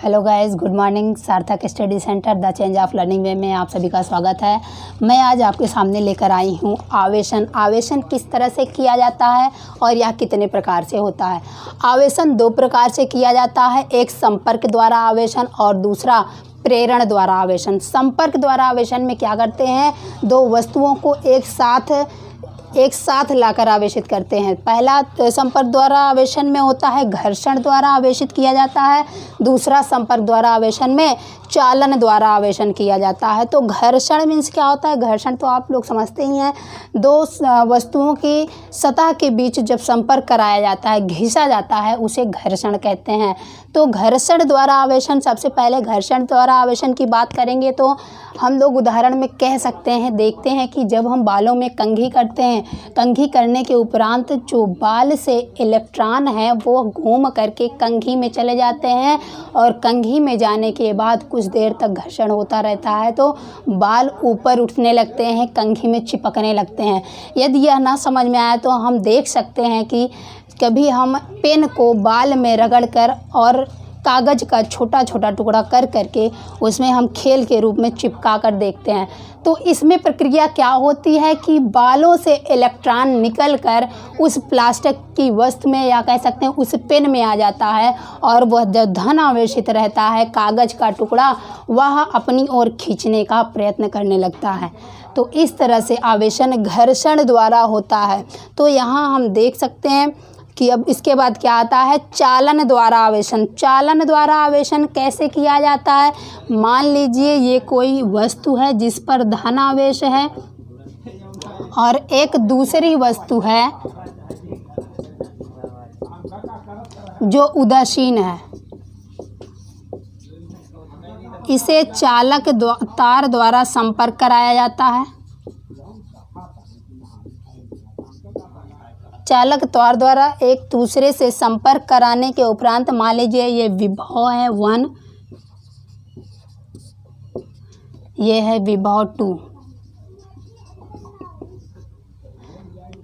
Hello guys, good morning. Sarthak study centre the change of learning way में आप सभी का स्वागत है। मैं आज आपके सामने लेकर आई हूँ आवेशन। आवेशन किस तरह से किया जाता है और यह कितने प्रकार से होता है। आवेशन दो प्रकार से किया जाता है, एक संपर्क द्वारा आवेशन और दूसरा प्रेरण द्वारा आवेशन। संपर्क द्वारा आवेशन में क्या करते हैं, दो वस्तुओं को एक साथ लाकर आवेशित करते हैं। पहला संपर्क द्वारा आवेशन में होता है घर्षण द्वारा आवेशित किया जाता है, दूसरा संपर्क द्वारा आवेशन में चालन द्वारा आवेशन किया जाता है। तो घर्षण मीन्स क्या होता है, घर्षण तो आप लोग समझते ही हैं, दो वस्तुओं की सतह के बीच जब संपर्क कराया जाता है, घिसा जाता है, उसे घर्षण कहते हैं। तो घर्षण द्वारा आवेशन, सबसे पहले घर्षण द्वारा आवेशन की बात करेंगे तो हम लोग उदाहरण में कह सकते हैं, देखते हैं कि जब हम बालों में कंघी करते हैं, कंघी करने के उपरांत जो बाल से इलेक्ट्रॉन है वो घूम करके कंघी में चले जाते हैं और कंघी में जाने के बाद कुछ देर तक घर्षण होता रहता है तो बाल ऊपर उठने लगते हैं, कंघी में चिपकने लगते हैं। यदि यह ना समझ में आए तो हम देख सकते हैं कि कभी हम पेन को बाल में रगड़कर और कागज़ का छोटा छोटा टुकड़ा कर करके उसमें हम खेल के रूप में चिपका कर देखते हैं। तो इसमें प्रक्रिया क्या होती है कि बालों से इलेक्ट्रॉन निकलकर उस प्लास्टिक की वस्तु में या कह सकते हैं उस पेन में आ जाता है और वह जो धन आवेशित रहता है कागज़ का टुकड़ा, वह अपनी ओर खींचने का प्रयत्न करने लगता है। तो इस तरह से आवेशन घर्षण द्वारा होता है। तो यहाँ हम देख सकते हैं कि अब इसके बाद क्या आता है, चालन द्वारा आवेशन। चालन द्वारा आवेशन कैसे किया जाता है, मान लीजिए ये कोई वस्तु है जिस पर धनावेश है और एक दूसरी वस्तु है जो उदासीन है। इसे चालक तार द्वारा संपर्क कराया जाता है। चालक तार द्वारा एक दूसरे से संपर्क कराने के उपरांत मान लीजिए ये विभव है 1, ये है विभव 2।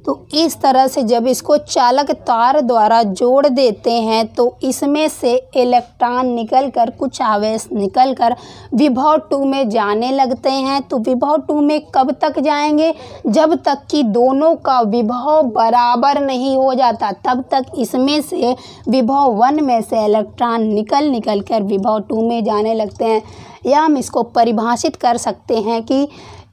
तो इस तरह से जब इसको चालक तार द्वारा जोड़ देते हैं तो इसमें से इलेक्ट्रॉन निकलकर, कुछ आवेश निकलकर विभव 2 में जाने लगते हैं। तो विभव 2 में कब तक जाएंगे, जब तक कि दोनों का विभव बराबर नहीं हो जाता, तब तक इसमें से विभव 1 में से इलेक्ट्रॉन निकल कर विभव 2 में जाने लगते हैं। या हम इसको परिभाषित कर सकते हैं कि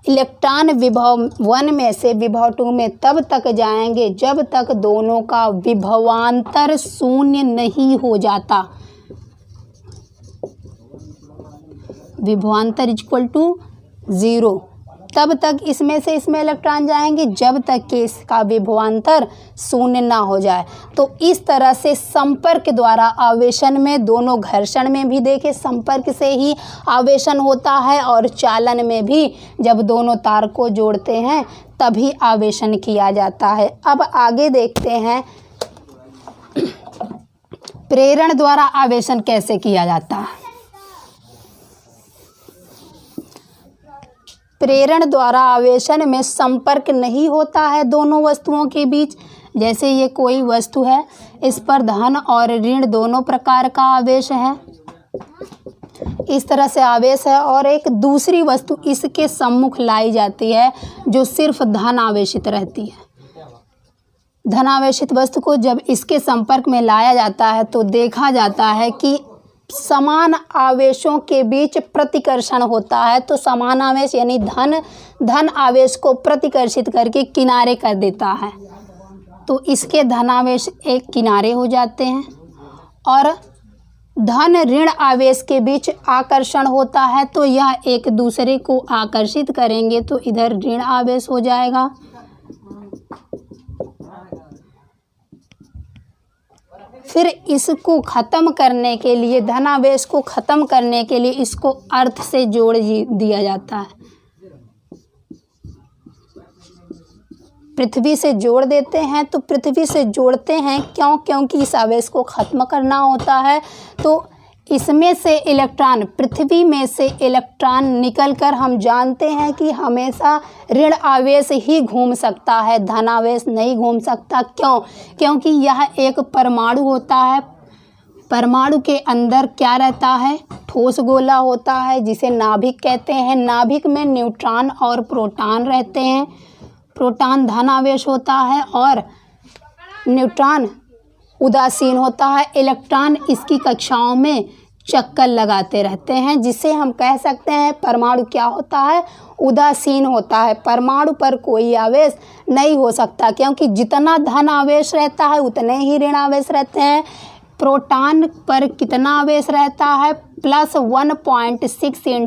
इलेक्ट्रॉन विभव 1 में से विभव 2 में तब तक जाएंगे जब तक दोनों का विभवांतर शून्य नहीं हो जाता। विभवांतर इक्वल टू 0, तब तक इसमें से इसमें इलेक्ट्रॉन जाएंगे जब तक कि इसका विभवांतर शून्य ना हो जाए। तो इस तरह से संपर्क द्वारा आवेशन में, दोनों घर्षण में भी देखें संपर्क से ही आवेशन होता है और चालन में भी जब दोनों तार को जोड़ते हैं तभी आवेशन किया जाता है। अब आगे देखते हैं प्रेरण द्वारा आवेशन कैसे किया जाता है। प्रेरण द्वारा आवेशन में संपर्क नहीं होता है दोनों वस्तुओं के बीच। जैसे ये कोई वस्तु है, इस पर धन और ऋण दोनों प्रकार का आवेश है, इस तरह से आवेश है, और एक दूसरी वस्तु इसके सम्मुख लाई जाती है जो सिर्फ धन आवेशित रहती है। धन आवेशित वस्तु को जब इसके संपर्क में लाया जाता है तो देखा जाता है कि समान आवेशों के बीच प्रतिकर्षण होता है। तो समान आवेश यानी धन आवेश को प्रतिकर्षित करके किनारे कर देता है। तो इसके धनावेश एक किनारे हो जाते हैं और धन ऋण आवेश के बीच आकर्षण होता है। तो यह एक दूसरे को आकर्षित करेंगे तो इधर ऋण आवेश हो जाएगा। फिर इसको ख़त्म करने के लिए, धनावेश को ख़त्म करने के लिए इसको अर्थ से जोड़ दिया जाता है। पृथ्वी से जोड़ देते हैं। तो पृथ्वी से जोड़ते हैं क्योंकि इस आवेश को ख़त्म करना होता है। तो इसमें से इलेक्ट्रॉन, पृथ्वी में से इलेक्ट्रॉन निकलकर हम जानते हैं कि हमेशा ऋण आवेश ही घूम सकता है, धनावेश नहीं घूम सकता। क्योंकि यह एक परमाणु होता है परमाणु के अंदर क्या रहता है? ठोस गोला होता है जिसे नाभिक कहते हैं। नाभिक में न्यूट्रॉन और प्रोटॉन रहते हैं। प्रोटॉन धन आवेश होता है और न्यूट्रॉन उदासीन होता है। इलेक्ट्रॉन इसकी कक्षाओं में चक्कर लगाते रहते हैं, जिससे हम कह सकते हैं परमाणु क्या होता है? उदासीन होता है। परमाणु पर कोई आवेश नहीं हो सकता, क्योंकि जितना धन आवेश रहता है उतने ही ऋण आवेश रहते हैं। प्रोटॉन पर कितना आवेश रहता है? +1.6 ×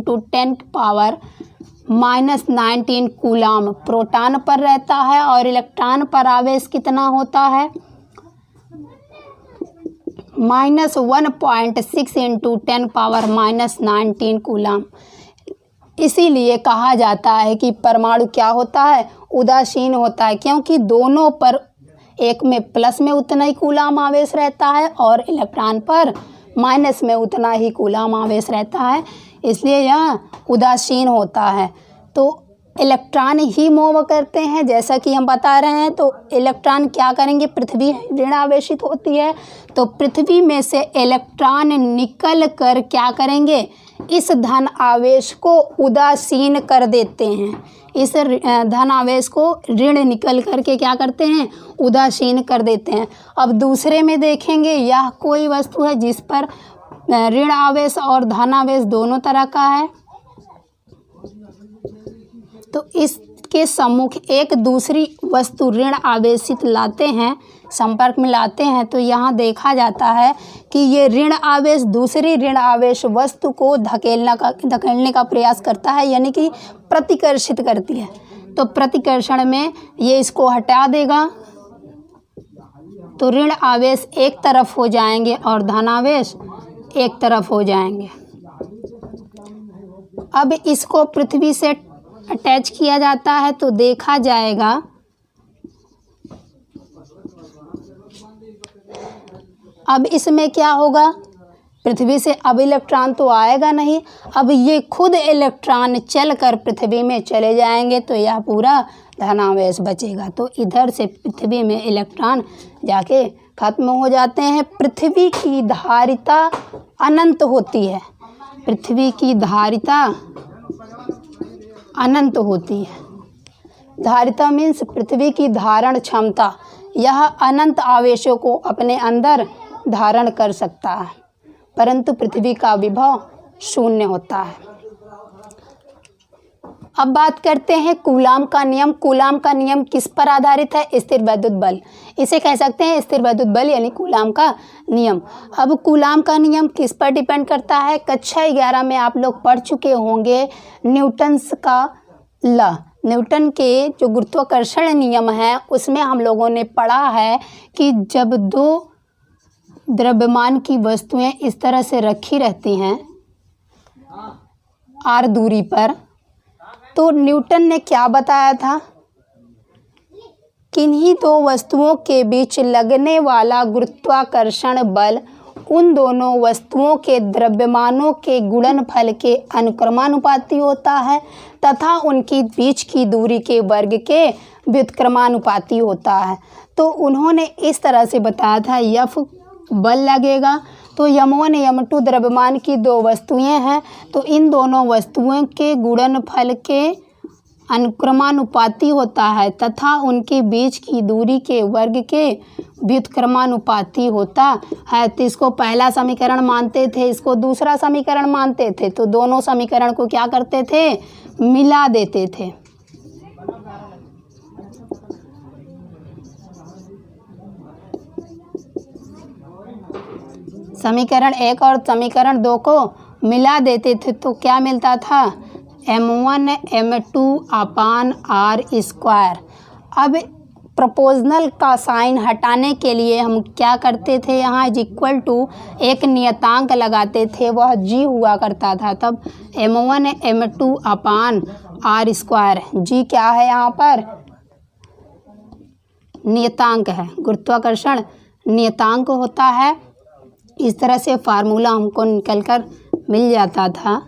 10⁻⁻19 कूलाम प्रोटॉन पर रहता है। और इलेक्ट्रॉन पर आवेश कितना होता है? -1.6 × 10⁻⁻19 कूलाम। इसीलिए कहा जाता है कि परमाणु क्या होता है? उदासीन होता है, क्योंकि दोनों पर, एक में प्लस में उतना ही कूलाम आवेश रहता है और इलेक्ट्रॉन पर माइनस में उतना ही कूलाम आवेश रहता है, इसलिए यह उदासीन होता है। तो इलेक्ट्रॉन ही मूव करते हैं, जैसा कि हम बता रहे हैं। तो इलेक्ट्रॉन क्या करेंगे? पृथ्वी ऋण आवेशित होती है, तो पृथ्वी में से इलेक्ट्रॉन निकल कर क्या करेंगे? इस धन आवेश को उदासीन कर देते हैं। इस धन आवेश को ऋण निकल कर के क्या करते हैं? उदासीन कर देते हैं। अब दूसरे में देखेंगे, यह कोई वस्तु है जिस पर ऋण आवेश और धन आवेश दोनों तरह का है। तो इसके सम्मुख एक दूसरी वस्तु ऋण आवेशित लाते हैं, संपर्क में लाते हैं, तो यहाँ देखा जाता है कि ये ऋण आवेश दूसरी ऋण आवेश वस्तु को धकेलने का प्रयास करता है, यानी कि प्रतिकर्षित करती है। तो प्रतिकर्षण में ये इसको हटा देगा, तो ऋण आवेश एक तरफ हो जाएंगे और धन आवेश एक तरफ हो जाएंगे। अब इसको पृथ्वी से अटैच किया जाता है, तो देखा जाएगा अब इसमें क्या होगा? पृथ्वी से अब इलेक्ट्रॉन तो आएगा नहीं, अब ये खुद इलेक्ट्रॉन चलकर पृथ्वी में चले जाएंगे, तो यह पूरा धनावेश बचेगा। तो इधर से पृथ्वी में इलेक्ट्रॉन जाके खत्म हो जाते हैं। पृथ्वी की धारिता अनंत होती है। पृथ्वी की धारिता अनंत होती है। धारिता मीन्स पृथ्वी की धारण क्षमता, यह अनंत आवेशों को अपने अंदर धारण कर सकता है, परंतु पृथ्वी का विभव शून्य होता है। अब बात करते हैं कूलाम का नियम। कूलाम का नियम किस पर आधारित है? स्थिर वैद्युत बल, इसे कह सकते हैं स्थिर वैद्युत बल यानी कूलाम का नियम। अब कूलाम का नियम किस पर डिपेंड करता है? कक्षा 11 में आप लोग पढ़ चुके होंगे न्यूटन्स का लॉ। न्यूटन के जो गुरुत्वाकर्षण नियम है उसमें हम लोगों ने पढ़ा है कि जब दो द्रव्यमान की वस्तुएं इस तरह से रखी रहती हैं r दूरी पर, तो न्यूटन ने क्या बताया था? किन्हीं दो वस्तुओं के बीच लगने वाला गुरुत्वाकर्षण बल उन दोनों वस्तुओं के द्रव्यमानों के गुणनफल के अनुक्रमानुपाती होता है तथा उनकी बीच की दूरी के वर्ग के व्युत्क्रमानुपाती होता है। तो उन्होंने इस तरह से बताया था, F बल लगेगा तो m1 m2 द्रव्यमान की दो वस्तुएं हैं, तो इन दोनों वस्तुओं के गुणनफल के अनुक्रमानुपाती होता है तथा उनके बीच की दूरी के वर्ग के व्युत्क्रमानुपाती होता है। तो इसको पहला समीकरण मानते थे, इसको दूसरा समीकरण मानते थे, तो दोनों समीकरण को क्या करते थे? मिला देते थे। समीकरण 1 और समीकरण 2 को मिला देते थे, तो क्या मिलता था? m1 m2 अपान r²। अब प्रोपोर्शनल का साइन हटाने के लिए हम क्या करते थे? यहाँ इक्वल टू एक नियतांक लगाते थे, वह g हुआ करता था। तब m1 m2 अपान r², g क्या है? यहाँ पर नियतांक है, गुरुत्वाकर्षण नियतांक होता है। इस तरह से फार्मूला हमको निकल कर मिल जाता था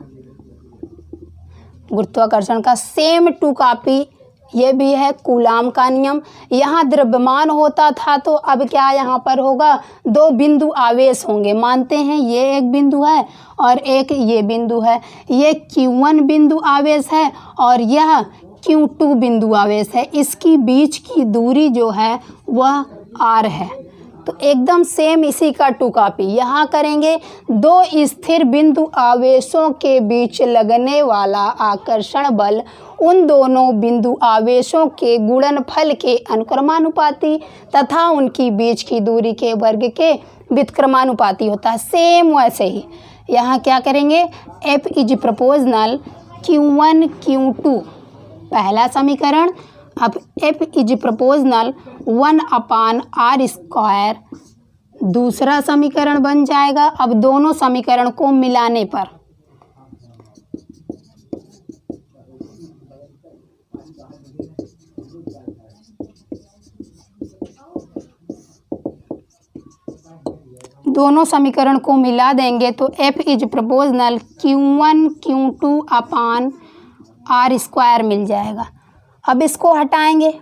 गुरुत्वाकर्षण का। सेम टू कॉपी ये भी है कूलाम का नियम। यहाँ द्रव्यमान होता था तो अब क्या यहाँ पर होगा, 2 बिंदु आवेश होंगे। मानते हैं ये एक बिंदु है और एक ये बिंदु है। ये Q1 बिंदु आवेश है और यह Q2 बिंदु आवेश है। इसकी बीच की दूरी जो है वह r है। तो एकदम सेम इसी का 2 कॉपी यहाँ करेंगे। 2 स्थिर बिंदु आवेशों के बीच लगने वाला आकर्षण बल उन दोनों बिंदु आवेशों के गुणनफल के अनुक्रमानुपाती तथा उनकी बीच की दूरी के वर्ग के व्युत्क्रमानुपाती होता है। सेम वैसे ही यहाँ क्या करेंगे, F is proportional Q1 Q2 पहला समीकरण। अब F इज प्रोपोर्शनल 1/r² दूसरा समीकरण बन जाएगा। अब दोनों समीकरण को मिलाने पर दोनों समीकरण को मिला देंगे तो F is proportional Q1 Q2/r² मिल जाएगा। अब इसको हटाएंगे।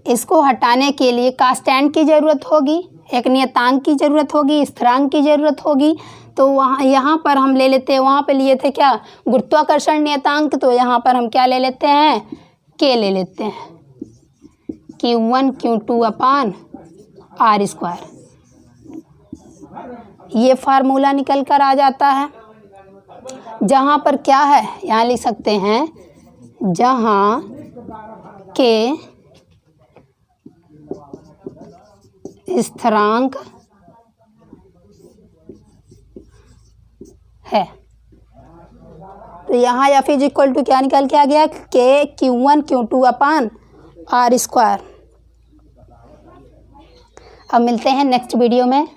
इसको हटाने के लिए कांस्टेंट की ज़रूरत होगी, एक नियतांक की ज़रूरत होगी, स्थिरांक की ज़रूरत होगी। तो वहाँ यहाँ पर हम ले लेते हैं, वहाँ पे लिए थे क्या, गुरुत्वाकर्षण नियतांक। तो यहाँ पर हम क्या ले लेते हैं, K ले लेते हैं, Q1 Q2/r²। ये फार्मूला निकल कर आ जाता है। जहाँ पर क्या है, यहाँ लिख सकते हैं, जहाँ K स्थिरांक है। तो यहाँ F इज इक्वल टू क्या निकल के आ गया, K Q1 Q2/r²। अब मिलते हैं नेक्स्ट वीडियो में,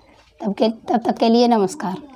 तब तक के लिए नमस्कार।